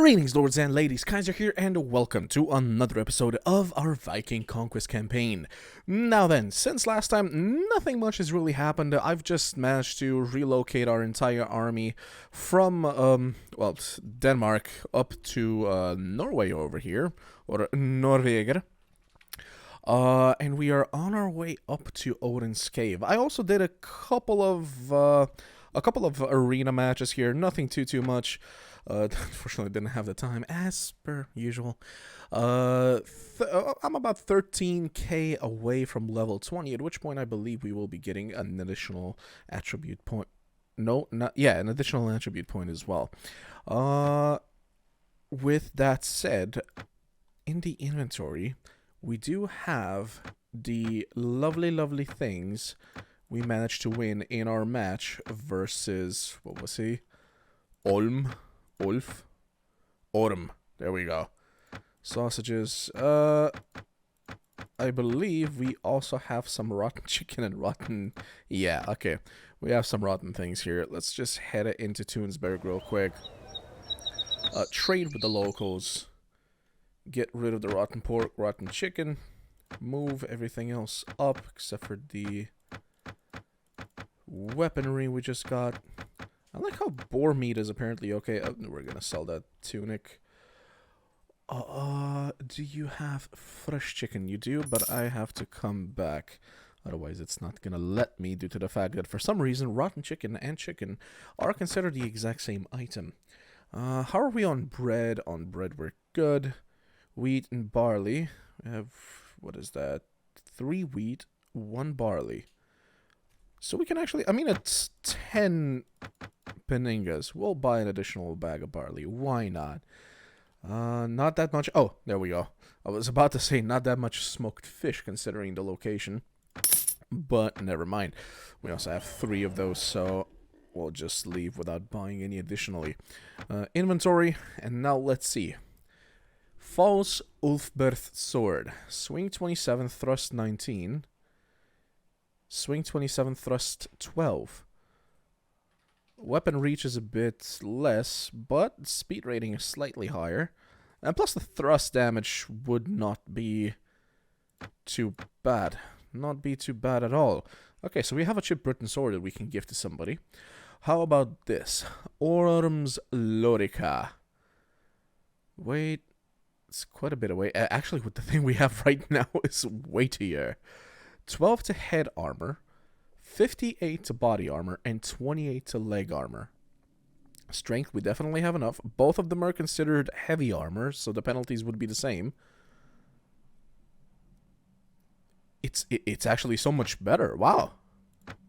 Greetings, lords and ladies, Kaiser here, and welcome to another episode of our Viking Conquest campaign. Now then, since last time, nothing much has really happened. I've just managed to relocate our entire army from, Denmark up to Norway over here, or Norveger. And we are on our way up to Odin's Cave. I also did a couple of arena matches here, nothing too much. Unfortunately, didn't have the time, as per usual. I'm about 13k away from level 20, at which point I believe we will be getting an additional attribute point. An additional attribute point as well. With that said, in the inventory, we do have the lovely things we managed to win in our match versus, what was he? Orm. There we go. Sausages. I believe we also have some rotten chicken and rotten... Yeah, okay. We have some rotten things here. Let's just head into Tunesberg real quick. Trade with the locals. Get rid of the rotten pork, rotten chicken. Move everything else up, except for the weaponry we just got. I like how boar meat is apparently okay. Oh, we're gonna sell that tunic. Do you have fresh chicken? You do, but I have to come back. Otherwise, it's not gonna let me due to the fact that for some reason, rotten chicken and chicken are considered the exact same item. How are we on bread? On bread, we're good. Wheat and barley. We have, what is that? 3 wheat, 1 barley. So we can actually, I mean, it's 10 peningas. We'll buy an additional bag of barley. Why not? Not that much. Oh, there we go. I was about to say not that much smoked fish considering the location. But never mind. We also have 3 of those, so we'll just leave without buying any additionally. Inventory, and now let's see. False Ulfberth Sword. Swing 27, thrust 19. Swing 27, thrust 12. Weapon reach is a bit less, but speed rating is slightly higher. And plus the thrust damage would not be too bad. Not be too bad at all. Okay, so we have a Chip Britain sword that we can give to somebody. How about this? Orm's Lorica. Wait, it's quite a bit away. Actually, with the thing we have right now is weightier. 12 to head armor, 58 to body armor, and 28 to leg armor. Strength, we definitely have enough. Both of them are considered heavy armor, so the penalties would be the same. It's actually so much better. Wow.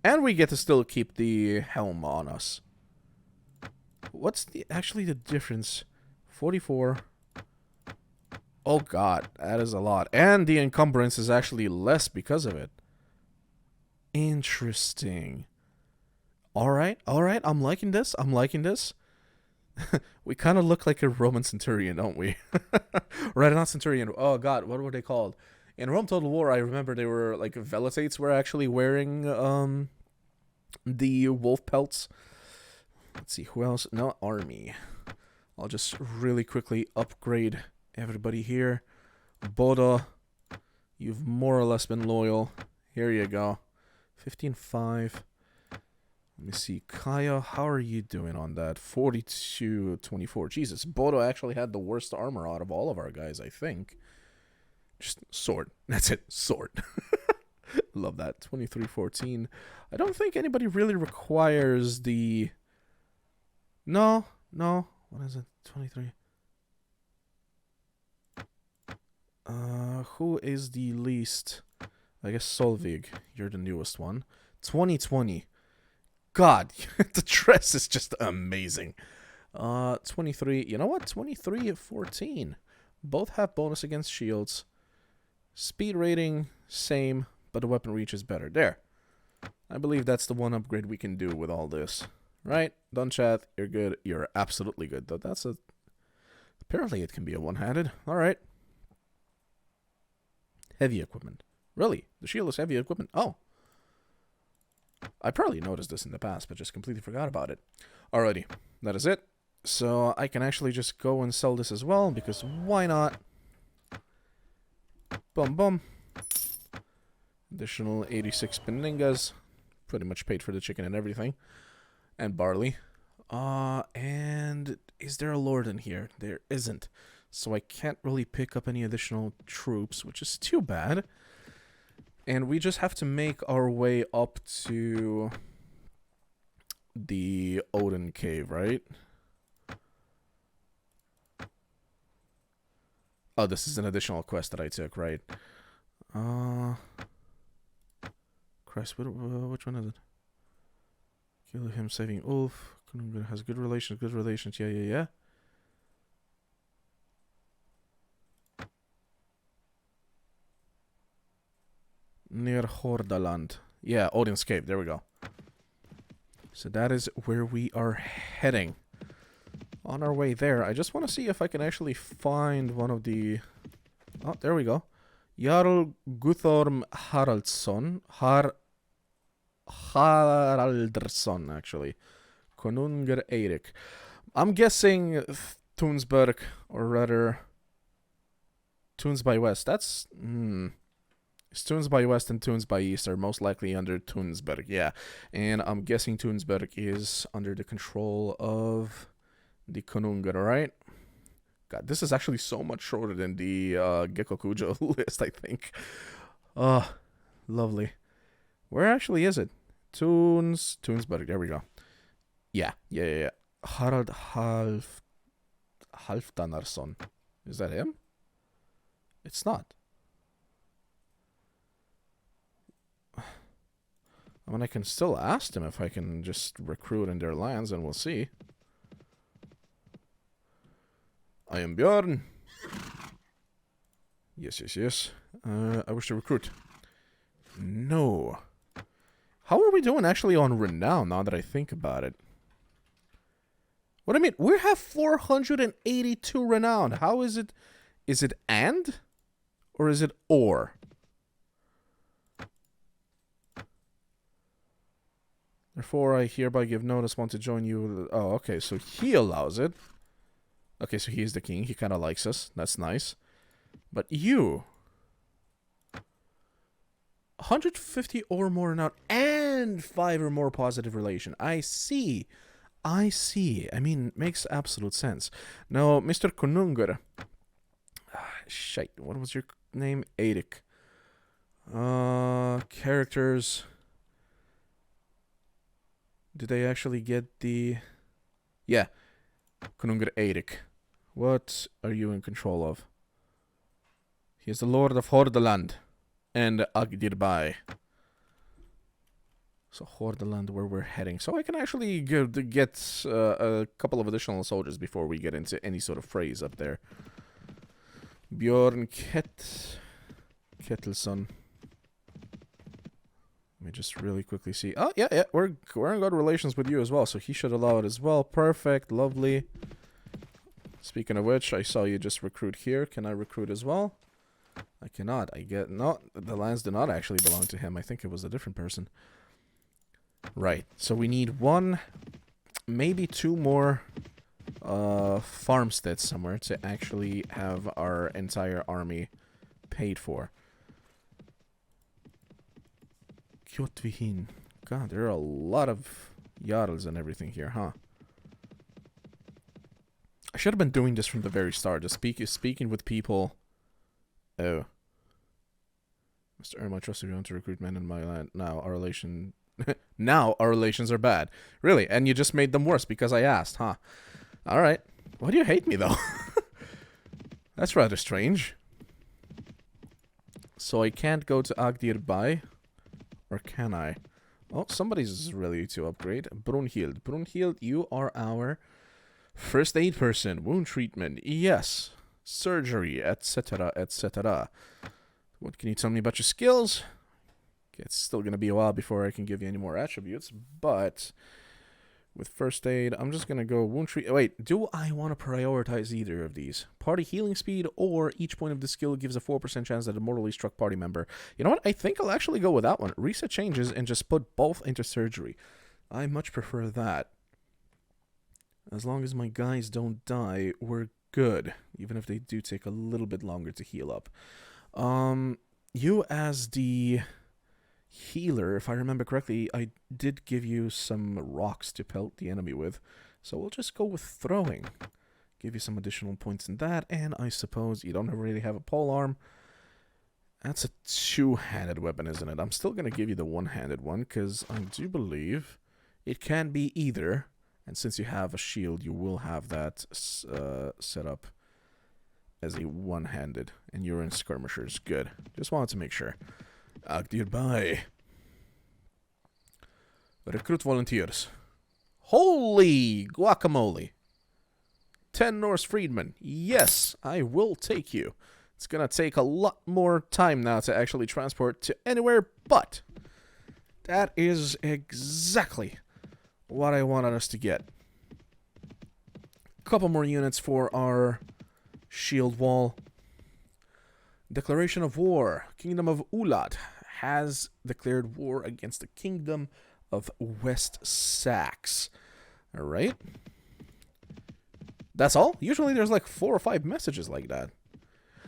And we get to still keep the helm on us. What's actually the difference? 44... Oh god, that is a lot. And the encumbrance is actually less because of it. Interesting. Alright, I'm liking this. We kind of look like a Roman centurion, don't we? Right, not centurion. Oh god, what were they called? In Rome Total War, I remember they were, like, Veletates were actually wearing, the wolf pelts. Let's see, who else? No, army. I'll just really quickly upgrade everybody here. Bodo, you've more or less been loyal. Here you go. 15-5. Let me see. Kaya, how are you doing on that? 42-24. Jesus, Bodo actually had the worst armor out of all of our guys, I think. Just sword. That's it. Sword. Love that. 23-14. I don't think anybody really requires the... No. What is it? 23... who is the least? I guess Solvig. You're the newest one. 2020. God, the dress is just amazing. 23. You know what? 23-14. Both have bonus against shields. Speed rating, same, but the weapon reach is better. There. I believe that's the one upgrade we can do with all this. Right? Done chat. You're good. You're absolutely good. Though that's a... Apparently it can be a one-handed. Alright. Heavy equipment. Really? The shield is heavy equipment? Oh. I probably noticed this in the past, but just completely forgot about it. Alrighty. That is it. So I can actually just go and sell this as well, because why not? Boom, boom. Additional 86 peningas. Pretty much paid for the chicken and everything. And barley. And is there a lord in here? There isn't. So I can't really pick up any additional troops, which is too bad. And we just have to make our way up to the Odin Cave, right? Oh, this is an additional quest that I took, right? Christ, which one is it? Kill him, saving Ulf. Has good relations, yeah. Near Hordaland. Yeah, Odin's Cave, there we go. So that is where we are heading. On our way there, I just want to see if I can actually find one of the... Oh, there we go. Jarl Guthorm Haraldsson. Haraldsson, actually. Konungur Eirik. I'm guessing Tunsberg, or rather... Tunes by West. That's... Tunes by West and Tunes by East are most likely under Tunsberg, yeah. And I'm guessing Tunsberg is under the control of the Konungur, right? God, this is actually so much shorter than the Gekkokujo list, I think. Lovely. Where actually is it? Tunsberg, there we go. Yeah. Harald Halfdanarsson. Is that him? It's not. I mean, I can still ask them if I can just recruit in their lands, and we'll see. I am Björn. Yes. I wish to recruit. No. How are we doing actually on renown now that I think about it? What I mean, we have 482 renown. How is it? Is it and? Or is it or? Therefore, I hereby give notice, want to join you. Oh, okay, so he allows it. Okay, so he's the king. He kind of likes us. That's nice. But you... 150 or more now, and 5 or more positive relation. I see. I mean, makes absolute sense. Now, Mr. Konungur. Shite, what was your name? Eirik. Characters... Did they actually get the... Yeah. Konungur Eirik. What are you in control of? He is the Lord of Hordaland and Agdirbai. So Hordaland, where we're heading. So I can actually get a couple of additional soldiers before we get into any sort of phrase up there. Björn Kettelsson. Let me just really quickly see. Oh, yeah, we're in good relations with you as well, so he should allow it as well. Perfect, lovely. Speaking of which, I saw you just recruit here. Can I recruit as well? I cannot. No, the lands do not actually belong to him. I think it was a different person. Right, so we need 1, maybe 2 more farmsteads somewhere to actually have our entire army paid for. God, there are a lot of Jarls and everything here, huh? I should have been doing this from the very start, just speaking with people. Oh. Mr. Irma, I trust you want to recruit men in my land. Now our relations are bad. Really? And you just made them worse because I asked, huh? Alright. Why do you hate me, though? That's rather strange. So I can't go to Agdirbai. Or can I? Oh, somebody's ready to upgrade. Brunhild. Brunhild, you are our first aid person. Wound treatment. Yes. Surgery, etc., etc. What can you tell me about your skills? It's still going to be a while before I can give you any more attributes, but with first aid, I'm just going to go wound treat. Wait, do I want to prioritize either of these? Party healing speed, or each point of the skill gives a 4% chance that a mortally struck party member. You know what? I think I'll actually go with that one. Reset changes and just put both into surgery. I much prefer that. As long as my guys don't die, we're good. Even if they do take a little bit longer to heal up. You as the healer, if I remember correctly, I did give you some rocks to pelt the enemy with. So we'll just go with throwing. Give you some additional points in that, and I suppose you don't really have a polearm. That's a two-handed weapon, isn't it? I'm still going to give you the one-handed one, because I do believe it can be either. And since you have a shield, you will have that set up as a one-handed. And you're in skirmishers. Good. Just wanted to make sure. Goodbye. Recruit volunteers. Holy guacamole. 10 Norse freedmen. Yes, I will take you. It's gonna take a lot more time now to actually transport to anywhere, but that is exactly what I wanted us to get. A couple more units for our shield wall. Declaration of war. Kingdom of Ulat has declared war against the Kingdom of West Sax. Alright. That's all? Usually there's like 4 or 5 messages like that.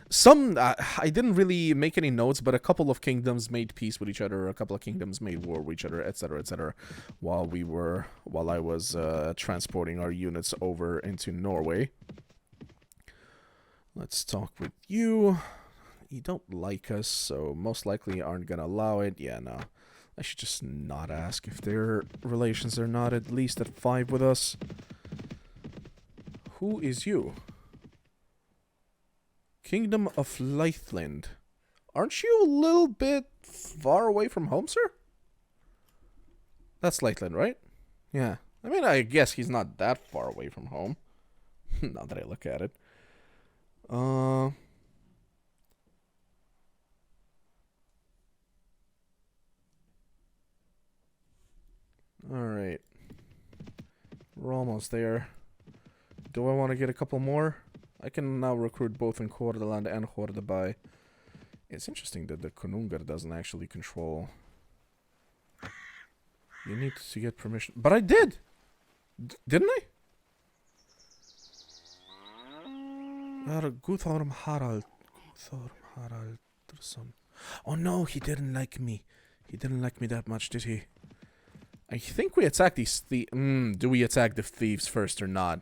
Some, I didn't really make any notes, but a couple of kingdoms made peace with each other, a couple of kingdoms made war with each other, etc., while I was transporting our units over into Norway. Let's talk with you. You don't like us, so most likely aren't gonna allow it. Yeah, no. I should just not ask if their relations are not at least at 5 with us. Who is you? Kingdom of Leithland. Aren't you a little bit far away from home, sir? That's Leithland, right? Yeah. I mean, I guess he's not that far away from home. Now that I look at it. Alright. We're almost there. Do I want to get a couple more? I can now recruit both in Hordaland and Hordabai. It's interesting that the Konungar doesn't actually control. You need to get permission. But I did! Didn't I? Guthorm Harald. Guthorm Haraldsson. Oh no, he didn't like me. He didn't like me that much, did he? I think we attack these do we attack the thieves first or not?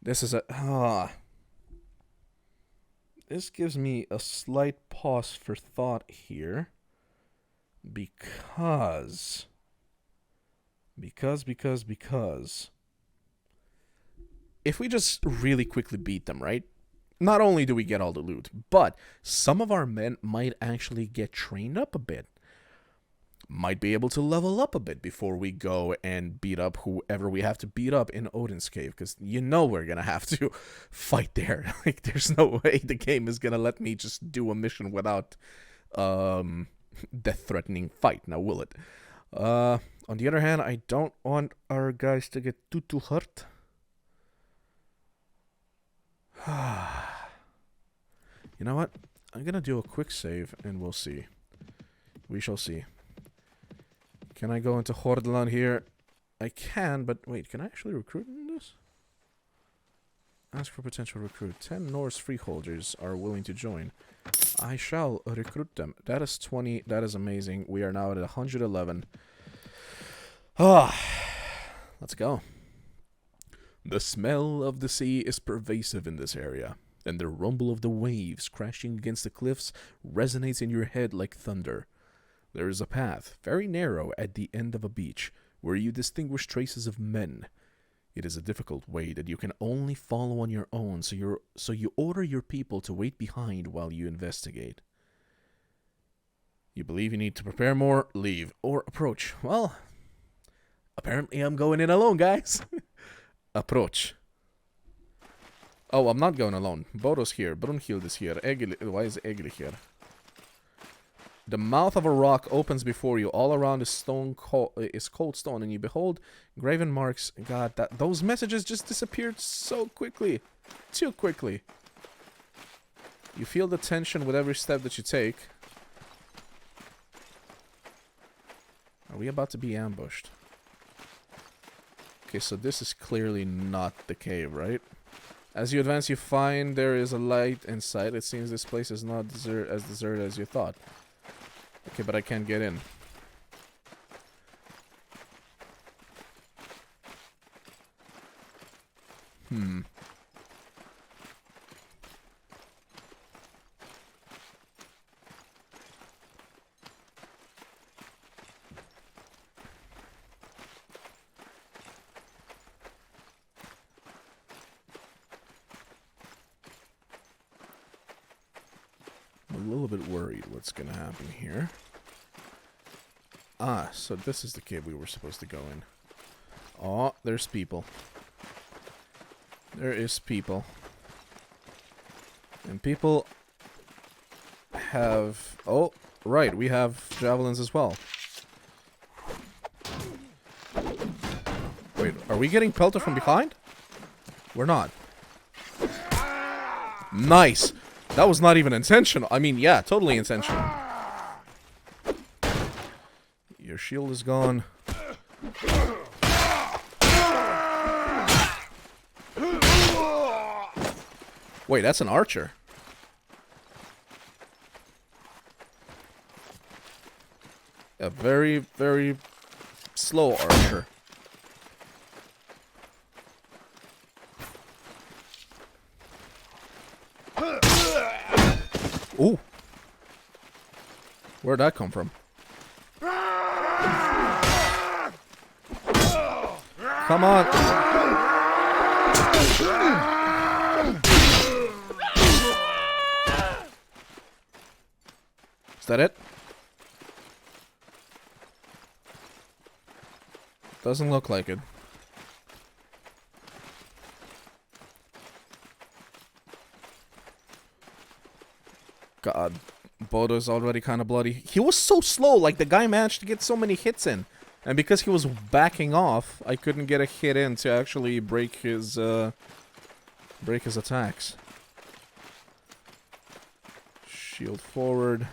This is a... This gives me a slight pause for thought here. Because... If we just really quickly beat them, right? Not only do we get all the loot, but some of our men might actually get trained up a bit. Might be able to level up a bit before we go and beat up whoever we have to beat up in Odin's Cave, because you know we're gonna have to fight there. Like, there's no way the game is gonna let me just do a mission without death-threatening fight, now will it? On the other hand, I don't want our guys to get too hurt. You know what? I'm gonna do a quick save and we'll see. We shall see. Can I go into Hordaland here? I can, but wait, can I actually recruit in this? Ask for potential recruit. 10 Norse freeholders are willing to join. I shall recruit them. That is 20. That is amazing. We are now at 111. Let's go. The smell of the sea is pervasive in this area, and the rumble of the waves crashing against the cliffs resonates in your head like thunder. There is a path, very narrow, at the end of a beach, where you distinguish traces of men. It is a difficult way that you can only follow on your own, so you order your people to wait behind while you investigate. You believe you need to prepare more? Leave. Or approach. Well, apparently I'm going in alone, guys. Approach. Oh, I'm not going alone. Bodo's here. Brunhild is here. Why is Egil here? The mouth of a rock opens before you. All around is cold stone, and you behold graven marks. God, those messages just disappeared so quickly. Too quickly. You feel the tension with every step that you take. Are we about to be ambushed? Okay, so this is clearly not the cave, right? As you advance, you find there is a light in sight. It seems this place is not as deserted as you thought. Okay, but I can't get in. Hmm. I'm a little bit worried what's gonna happen here. Ah, so this is the cave we were supposed to go in. Oh, there's people. There is people. And people have... Oh, right, we have javelins as well. Wait, are we getting pelted from behind? We're not. Nice! That was not even intentional. I mean, yeah, totally intentional. Your shield is gone. Wait, that's an archer. A very, very slow archer. Ooh. Where'd that come from? Come on. Is that it? Doesn't look like it. God, Bodo's already kind of bloody. He was so slow, like the guy managed to get so many hits in. And because he was backing off, I couldn't get a hit in to actually break his attacks. Shield forward.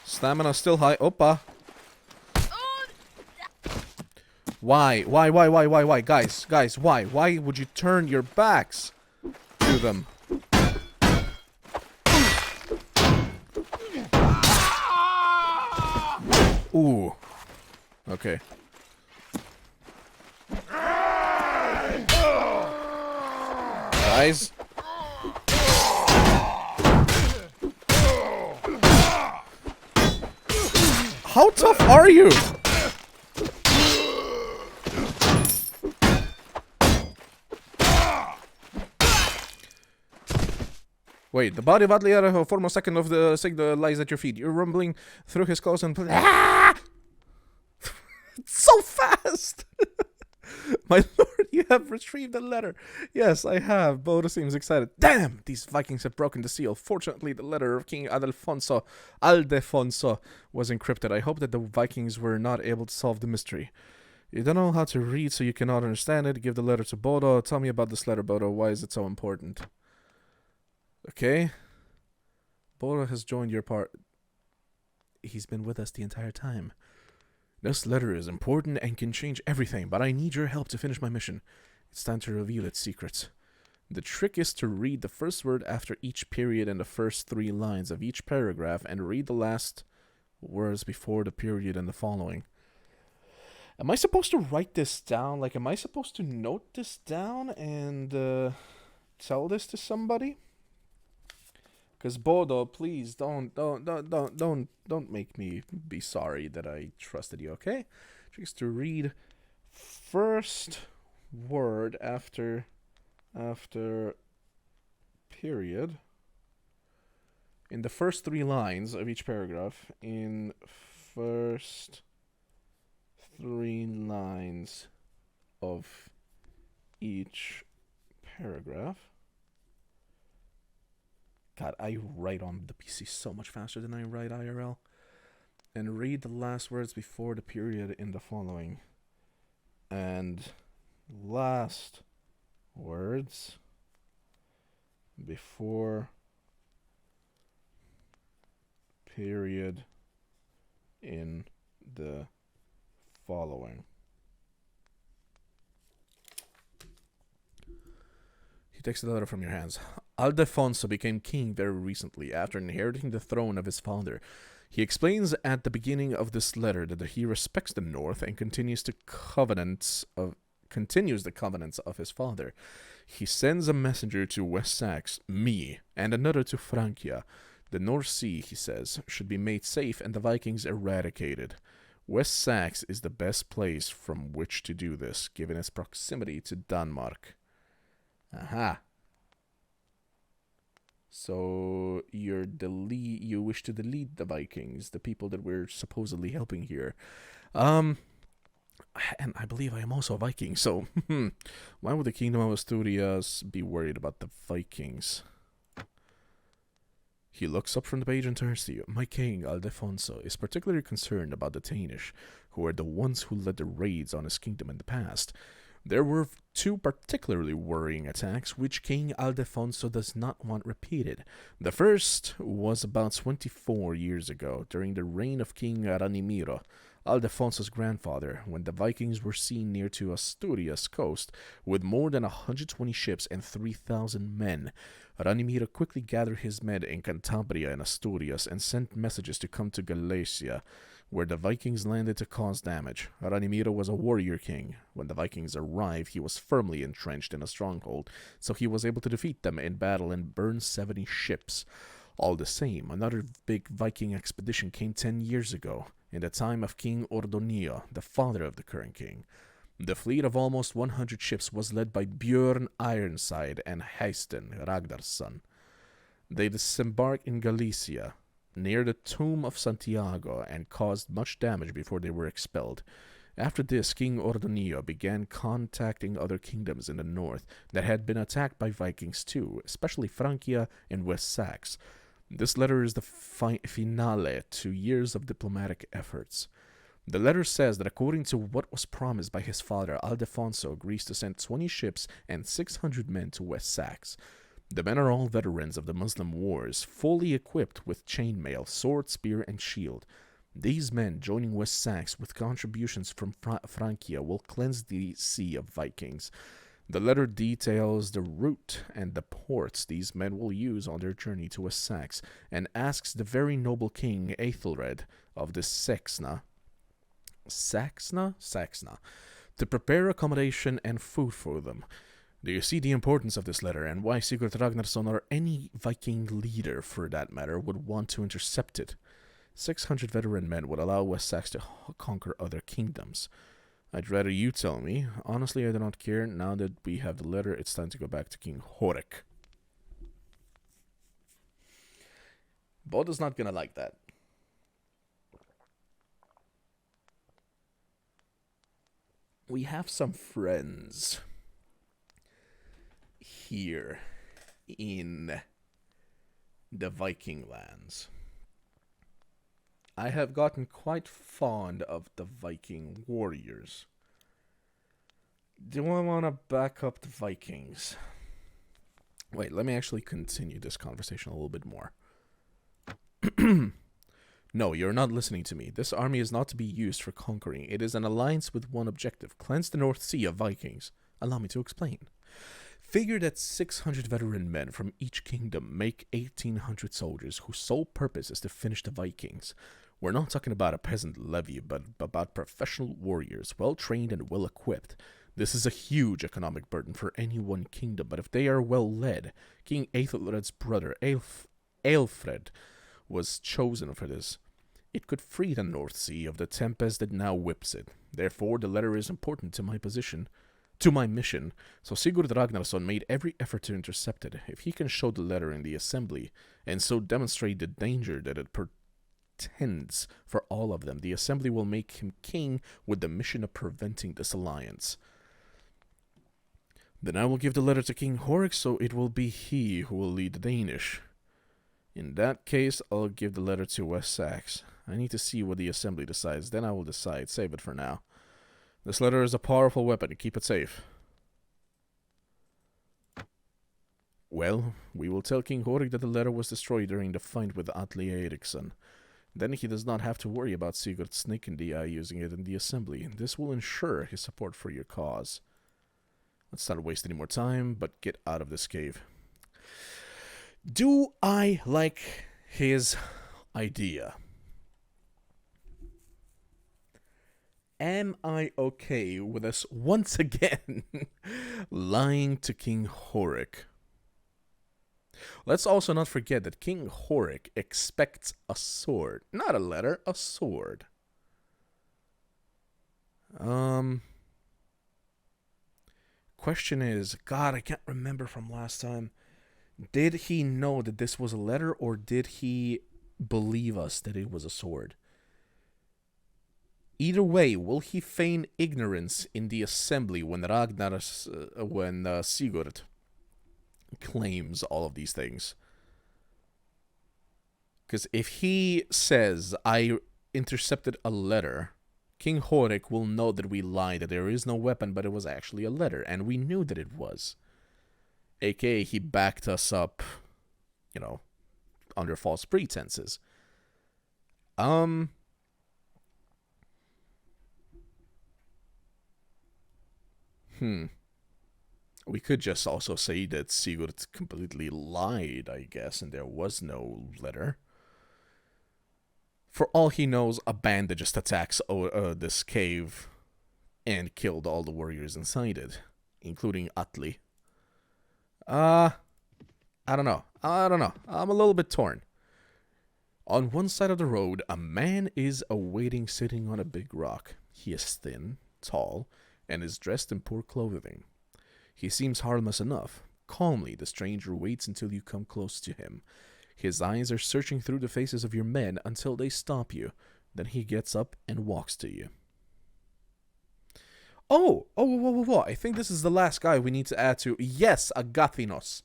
Stamina still high. Oppa. Why? Why? Guys, why? Why would you turn your backs to them? Ooh. Okay. Guys. How tough are you? Wait, the body of Adliar for a second of the signal lies at your feet. You're rumbling through his clothes and... Ah! It's so fast! My lord, you have retrieved the letter. Yes, I have. Bodo seems excited. Damn! These Vikings have broken the seal. Fortunately, the letter of King Aldefonso was encrypted. I hope that the Vikings were not able to solve the mystery. You don't know how to read, so you cannot understand it. Give the letter to Bodo. Tell me about this letter, Bodo. Why is it so important? Okay. Bodo has joined your part. He's been with us the entire time. This letter is important and can change everything, but I need your help to finish my mission. It's time to reveal its secrets. The trick is to read the first word after each period in the first 3 lines of each paragraph and read the last words before the period in the following. Am I supposed to write this down? Like, am I supposed to note this down and tell this to somebody? Because Bodo, please don't make me be sorry that I trusted you, okay? Just to read first word after period in the first 3 lines of each paragraph. In first 3 lines of each paragraph. God, I write on the PC so much faster than I write IRL. And read the last words before the period in the following. And last words before period in the following. takes the letter from your hands. Aldefonso became king very recently after inheriting the throne of his father. He explains at the beginning of this letter that he respects the North and continues the covenants of his father. He sends a messenger to West Saxe, me, and another to Francia. The North Sea, he says, should be made safe and the Vikings eradicated. West Saxe is the best place from which to do this, given its proximity to Denmark. Aha. So you wish to delete the Vikings, the people that we're supposedly helping here. And I believe I am also a Viking, so why would the Kingdom of Asturias be worried about the Vikings? He looks up from the page and turns to you. My king, Aldefonso, is particularly concerned about the Danish, who are the ones who led the raids on his kingdom in the past. There were two particularly worrying attacks which King Aldefonso does not want repeated. The first was about 24 years ago, during the reign of King Ranimiro, Aldefonso's grandfather, when the Vikings were seen near to Asturias coast with more than 120 ships and 3,000 men. Ranimiro quickly gathered his men in Cantabria and Asturias and sent messages to come to Galicia, where the Vikings landed to cause damage. Ranimiro was a warrior king. When the Vikings arrived, he was firmly entrenched in a stronghold, so he was able to defeat them in battle and burn 70 ships. All the same, another big Viking expedition came 10 years ago, in the time of King Ordonio, the father of the current king. The fleet of almost 100 ships was led by Björn Ironside and Haysten, Ragnar's son. They disembarked in Galicia, near the tomb of Santiago, and caused much damage before they were expelled. After this, King Ordonio began contacting other kingdoms in the north that had been attacked by Vikings too, especially Francia and West Saxe. This letter is the finale to years of diplomatic efforts. The letter says that according to what was promised by his father, Aldefonso agrees to send 20 ships and 600 men to West Saxe. The men are all veterans of the Muslim wars, fully equipped with chainmail, sword, spear, and shield. These men, joining West Saxe with contributions from Francia, will cleanse the sea of Vikings. The letter details the route and the ports these men will use on their journey to West Saxe, and asks the very noble king Aethelred of the Saxna, to prepare accommodation and food for them. Do you see the importance of this letter, and why Sigurd Ragnarsson or any Viking leader, for that matter, would want to intercept it? 600 veteran men would allow West Saxe to conquer other kingdoms. I'd rather you tell me. Honestly, I do not care. Now that we have the letter, it's time to go back to King Horik. Bodo's not gonna like that. We have some friends here in the Viking lands. I have gotten quite fond of the Viking warriors. Do I want to back up the Vikings? Wait, let me actually continue this conversation a little bit more. No, you're not listening to me. This army is not to be used for conquering. It is an alliance with one objective: cleanse the North Sea of Vikings. Allow me to explain. Figure that 600 veteran men from each kingdom make 1,800 soldiers whose sole purpose is to finish the Vikings. We're not talking about a peasant levy, but about professional warriors, well-trained and well-equipped. This is a huge economic burden for any one kingdom, but if they are well led, King Aethelred's brother Aelfred was chosen for this. It could free the North Sea of the tempest that now whips it. Therefore, the letter is important to my mission, so Sigurd Ragnarsson made every effort to intercept it. If he can show the letter in the assembly, and so demonstrate the danger that it portends for all of them, the assembly will make him king with the mission of preventing this alliance. Then I will give the letter to King Horik, so it will be he who will lead the Danish. In that case, I'll give the letter to West Saxe. I need to see what the assembly decides, then I will decide. Save it for now. This letter is a powerful weapon. Keep it safe. Well, we will tell King Horik that the letter was destroyed during the fight with Atle Eriksson. Then he does not have to worry about Sigurd Snake in the Eye using it in the assembly. This will ensure his support for your cause. Let's not waste any more time, but get out of this cave. Do I like his idea? Am I okay with us once again lying to King Horik? Let's also not forget that King Horik expects a sword. Not a letter, a sword. Question is, God, I can't remember from last time. Did he know that this was a letter, or did he believe us that it was a sword? Either way, will he feign ignorance in the assembly when Sigurd claims all of these things? Because if he says, I intercepted a letter, King Horik will know that we lied, that there is no weapon, but it was actually a letter, and we knew that it was. AKA, he backed us up, you know, under false pretenses. We could just also say that Sigurd completely lied, I guess, and there was no letter. For all he knows, a bandit just attacks this cave and killed all the warriors inside it, including Atli. I don't know. I'm a little bit torn. On one side of the road, a man is awaiting sitting on a big rock. He is thin, tall, and is dressed in poor clothing. He seems harmless enough. Calmly, the stranger waits until you come close to him. His eyes are searching through the faces of your men until they stop you. Then he gets up and walks to you. Whoa. I think this is the last guy we need to add to. Yes, Agathinos.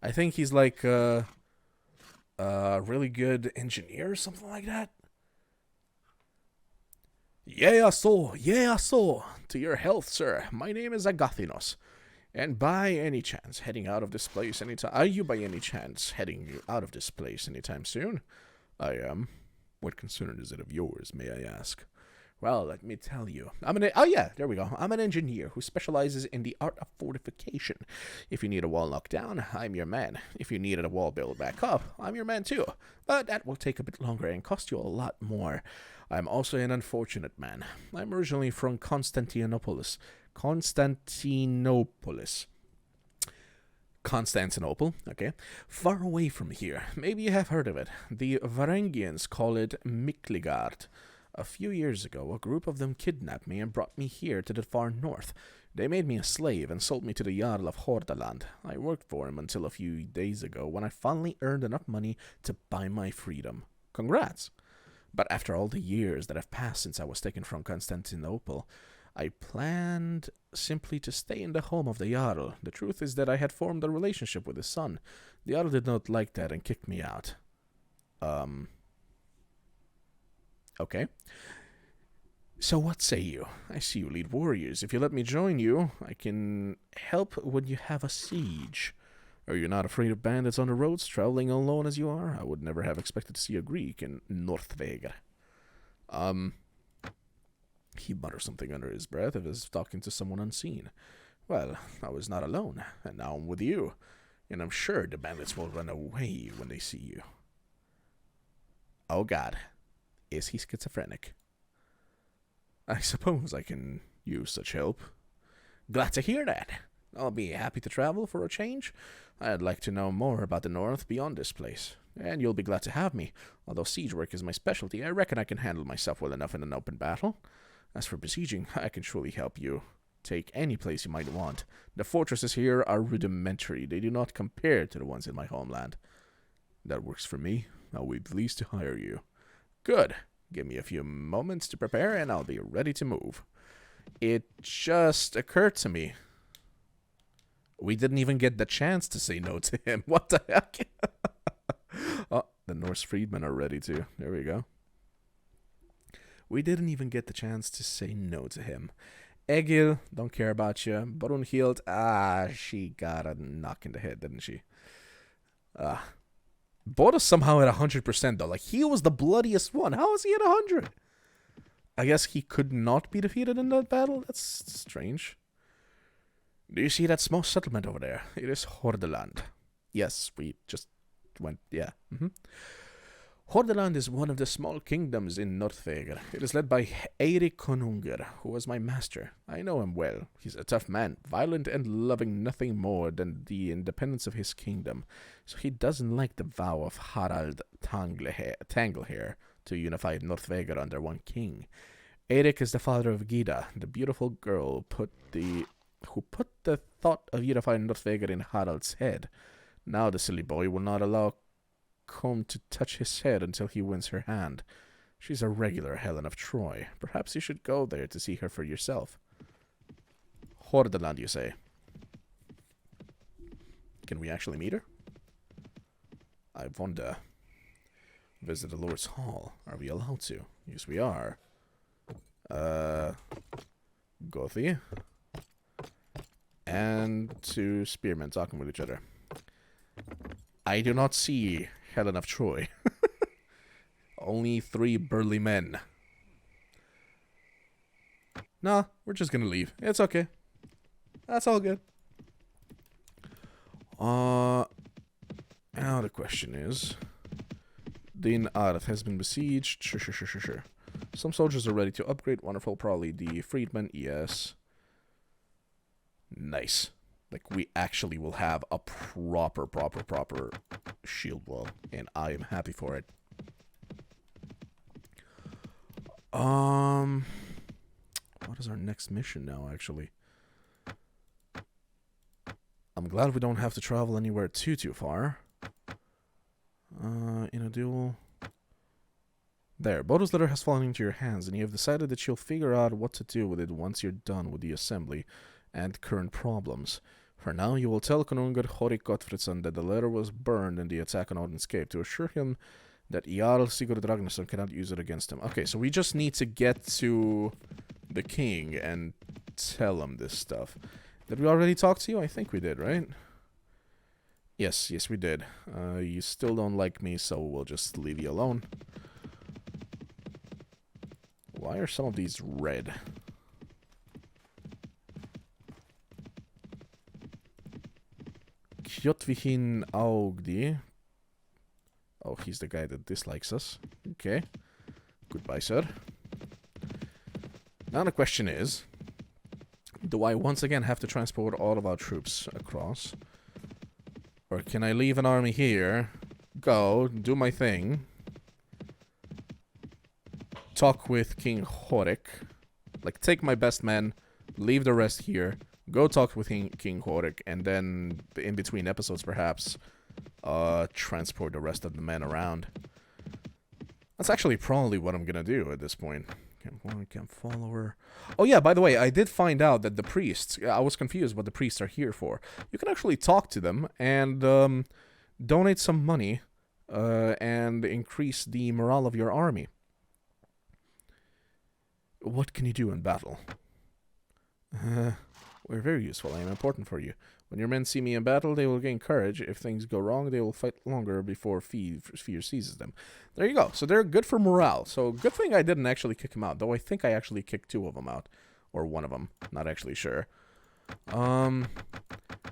I think he's like a really good engineer or something like that. Yeah, so. To your health, sir. My name is Agathinos. And by any chance, heading out of this place anytime... Are you by any chance heading out of this place anytime soon? I am. What concern is it of yours, may I ask? Well, let me tell you. Oh yeah, there we go. I'm an engineer who specializes in the art of fortification. If you need a wall knocked down, I'm your man. If you needed a wall built back up, I'm your man too. But that will take a bit longer and cost you a lot more. I'm also an unfortunate man. I'm originally from Constantinople, okay? Far away from here. Maybe you have heard of it. The Varangians call it Mikligard. A few years ago, a group of them kidnapped me and brought me here to the far north. They made me a slave and sold me to the Jarl of Hordaland. I worked for him until a few days ago when I finally earned enough money to buy my freedom. Congrats! But after all the years that have passed since I was taken from Constantinople, I planned simply to stay in the home of the Jarl. The truth is that I had formed a relationship with his son. The Jarl did not like that and kicked me out. Okay. So what say you? I see you lead warriors. If you let me join you, I can help when you have a siege. Are you not afraid of bandits on the roads, traveling alone as you are? I would never have expected to see a Greek in Northvegar. He mutters something under his breath as if talking to someone unseen. Well, I was not alone, and now I'm with you. And I'm sure the bandits will run away when they see you. Oh God. Is he schizophrenic? I suppose I can use such help. Glad to hear that. I'll be happy to travel for a change. I'd like to know more about the north beyond this place. And you'll be glad to have me. Although siege work is my specialty, I reckon I can handle myself well enough in an open battle. As for besieging, I can surely help you take any place you might want. The fortresses here are rudimentary. They do not compare to the ones in my homeland. That works for me. I'll be pleased to hire you. Good. Give me a few moments to prepare and I'll be ready to move. It just occurred to me. We didn't even get the chance to say no to him. What the heck? Oh, the Norse freedmen are ready to. There we go. We didn't even get the chance to say no to him. Egil, don't care about you. Brunhild, she got a knock in the head, didn't she? Bodo somehow at 100% though. Like, he was the bloodiest one. How is he at 100? I guess he could not be defeated in that battle? That's strange. Do you see that small settlement over there? It is Hordaland. Yes, we just went, yeah. Hordaland is one of the small kingdoms in Northvegar. It is led by Eirik Konungur, who was my master. I know him well. He's a tough man, violent and loving nothing more than the independence of his kingdom. So he doesn't like the vow of Harald Tanglehair to unify Northvegar under one king. Eirik is the father of Gyda, the beautiful girl who put the thought of unifying Northvegar in Harald's head. Now the silly boy will not allow Combe to touch his head until he wins her hand. She's a regular Helen of Troy. Perhaps you should go there to see her for yourself. Hordaland, you say? Can we actually meet her? I wonder. Visit the Lord's Hall. Are we allowed to? Yes, we are. Gothi. And two spearmen talking with each other. I do not see Helen of Troy. Only 3 burly men. Nah, we're just gonna leave. It's okay. That's all good. Now the question is... Din Arth has been besieged. Sure. Some soldiers are ready to upgrade. Wonderful. Probably the freedmen. Yes. Nice. Like, we actually will have a proper shield wall. And I am happy for it. What is our next mission now, actually? I'm glad we don't have to travel anywhere too far. In a duel... There, Bodo's letter has fallen into your hands, and you have decided that you'll figure out what to do with it once you're done with the assembly and current problems. For now, you will tell Konungur Horik Gottfridsson that the letter was burned in the attack on Odin's Cape to assure him that Jarl Sigurd Ragnarsson cannot use it against him. Okay, so we just need to get to the king and tell him this stuff. Did we already talk to you? I think we did, right? Yes, we did. You still don't like me, so we'll just leave you alone. Why are some of these red? Kjotvihin Augdi. Oh, he's the guy that dislikes us. Okay. Goodbye, sir. Now the question is, do I once again have to transport all of our troops across? Or can I leave an army here, go, do my thing, talk with King Horik, like take my best men, leave the rest here, go talk with King Horik, and then in between episodes perhaps transport the rest of the men around. That's actually probably what I'm gonna do at this point. Camp follower. Oh yeah, by the way, I did find out that the priests, I was confused what the priests are here for. You can actually talk to them and donate some money and increase the morale of your army. What can you do in battle? We're very useful. I am important for you. When your men see me in battle, they will gain courage. If things go wrong, they will fight longer before fear seizes them. There you go. So they're good for morale. So good thing I didn't actually kick them out, though I think I actually kicked 2 of them out. Or 1 of them. Not actually sure. On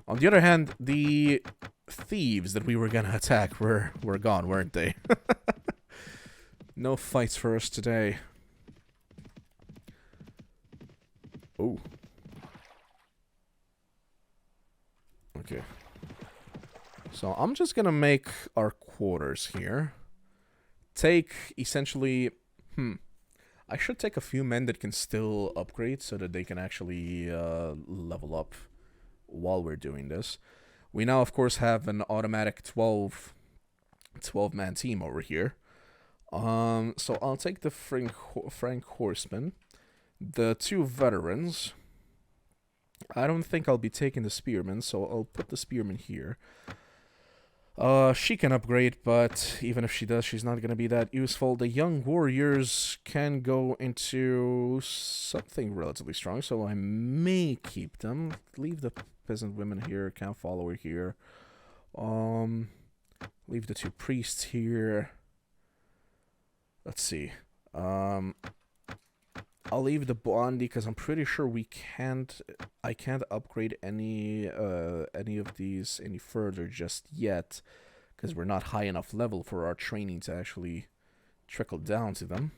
the other hand, the thieves that we were gonna attack were gone, weren't they? No fights for us today. Oh. Okay. So I'm just gonna make our quarters here. Take, essentially... I should take a few men that can still upgrade so that they can actually level up while we're doing this. We now, of course, have an automatic 12-man team over here. So I'll take the Frank Horseman, the 2 veterans. I don't think I'll be taking the spearmen, so I'll put the spearmen here. She can upgrade, but even if she does, she's not going to be that useful. The young warriors can go into something relatively strong, so I may keep them. Leave the peasant women here, camp follower here. Leave the 2 priests here. Let's see. I'll leave the Bondi because I'm pretty sure I can't upgrade any of these any further just yet, because we're not high enough level for our training to actually trickle down to them.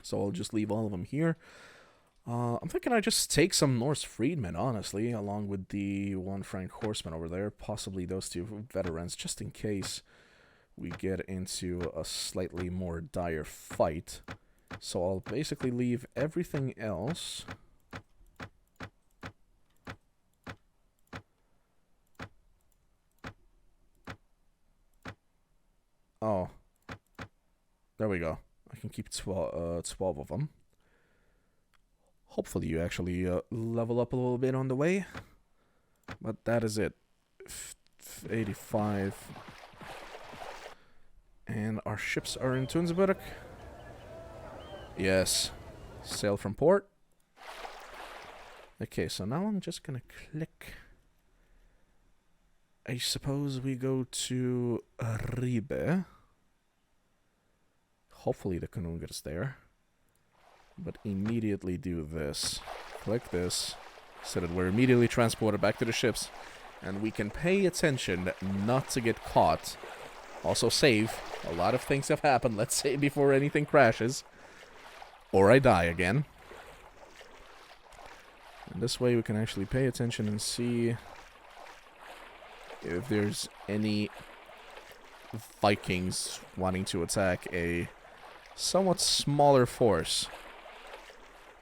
So I'll just leave all of them here. I'm thinking I just take some Norse freedmen, honestly, along with the one Frank horseman over there, possibly those two veterans, just in case we get into a slightly more dire fight. So I'll basically leave everything else. Oh. There we go. I can keep 12 of them. Hopefully you actually level up a little bit on the way. But that is it. 85. And our ships are in Tunsberg. Yes. Sail from port. Okay, so now I'm just gonna click. I suppose we go to Ribe. Hopefully the Konunger's there. But immediately do this. Click this. So that we're immediately transported back to the ships. And we can pay attention not to get caught. Also save. A lot of things have happened, let's say, before anything crashes. Or I die again. And this way we can actually pay attention and see if there's any Vikings wanting to attack a somewhat smaller force.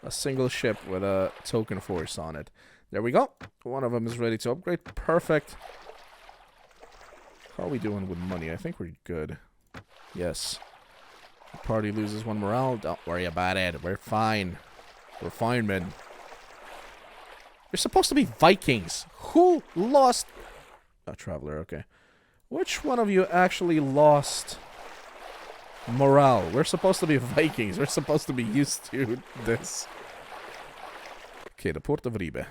A single ship with a token force on it. There we go. One of them is ready to upgrade. Perfect. How are we doing with money? I think we're good. Yes. The party loses one morale. Don't worry about it. We're fine. We're fine, men. You're supposed to be Vikings. Who lost... A traveler, okay. Which one of you actually lost morale? We're supposed to be Vikings. We're supposed to be used to this. Okay, the Port of Ribe.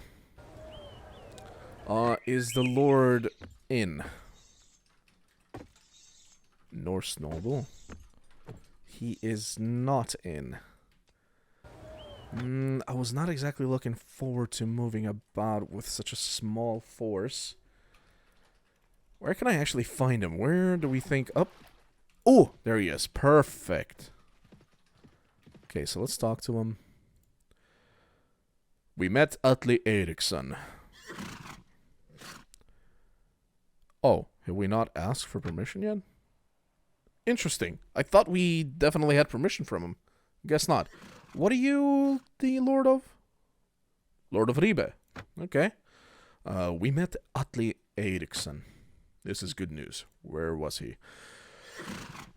Is the Lord in? Norse noble? He is not in. I was not exactly looking forward to moving about with such a small force. Where can I actually find him? Where do we think... Oh, there he is. Perfect. Okay, so let's talk to him. We met Atle Eriksson. Oh, have we not asked for permission yet? Interesting. I thought we definitely had permission from him. Guess not. What are you the Lord of? Lord of Ribe. Okay. We met Atle Eriksson. This is good news. Where was he?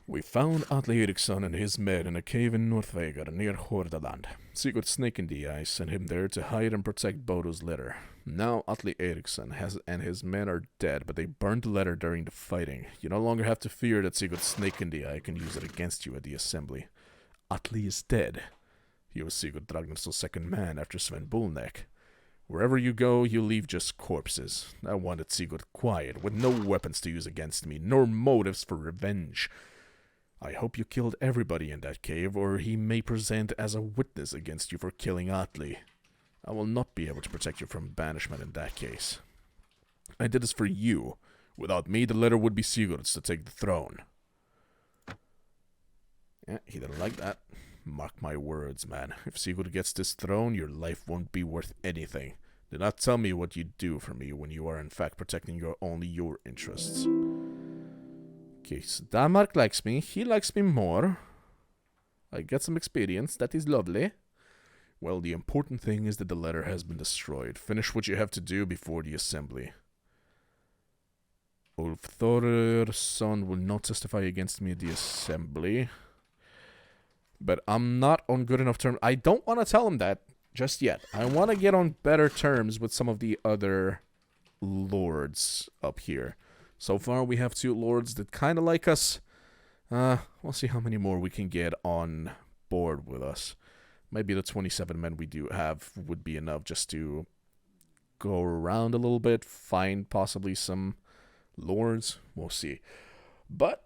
We found Atle Eriksson and his men in a cave in Northvegar near Hordaland. Sigurd Snake in the Ice sent him there to hide and protect Bodo's letter. Now Atle Eriksson and his men are dead, but they burned the letter during the fighting. You no longer have to fear that Sigurd Snake in the Eye can use it against you at the assembly. Atle is dead. He was Sigurd Ragnarsson's second man after Sven Bullneck. Wherever you go, you leave just corpses. I wanted Sigurd quiet, with no weapons to use against me, nor motives for revenge. I hope you killed everybody in that cave, or he may present as a witness against you for killing Atle. I will not be able to protect you from banishment in that case. I did this for you. Without me, the letter would be Sigurd's to take the throne. Yeah, he didn't like that. Mark my words, man. If Sigurd gets this throne, your life won't be worth anything. Do not tell me what you do for me when you are in fact protecting only your interests. Okay, so Danmark likes me. He likes me more. I get some experience. That is lovely. Well, the important thing is that the letter has been destroyed. Finish what you have to do before the assembly. Ulf Thorsson will not testify against me at the assembly. But I'm not on good enough terms. I don't want to tell him that just yet. I want to get on better terms with some of the other lords up here. So far, we have 2 lords that kind of like us. We'll see how many more we can get on board with us. Maybe the 27 men we do have would be enough just to go around a little bit, find possibly some lords. We'll see. But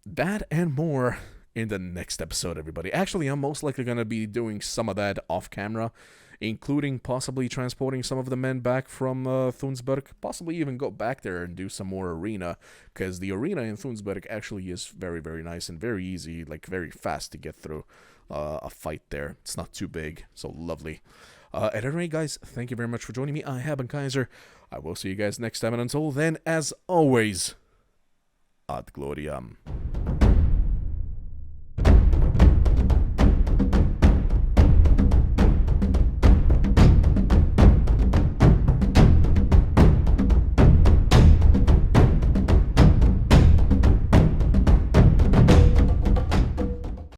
that and more in the next episode, everybody. Actually, I'm most likely going to be doing some of that off camera, including possibly transporting some of the men back from Thunsberg, possibly even go back there and do some more arena, because the arena in Thunsberg actually is very, very nice and very easy, like very fast to get through a fight there. It's not too big, so lovely. At any rate, guys, thank you very much for joining me. I have been Kaiser. I will see you guys next time, and until then, as always, ad gloriam.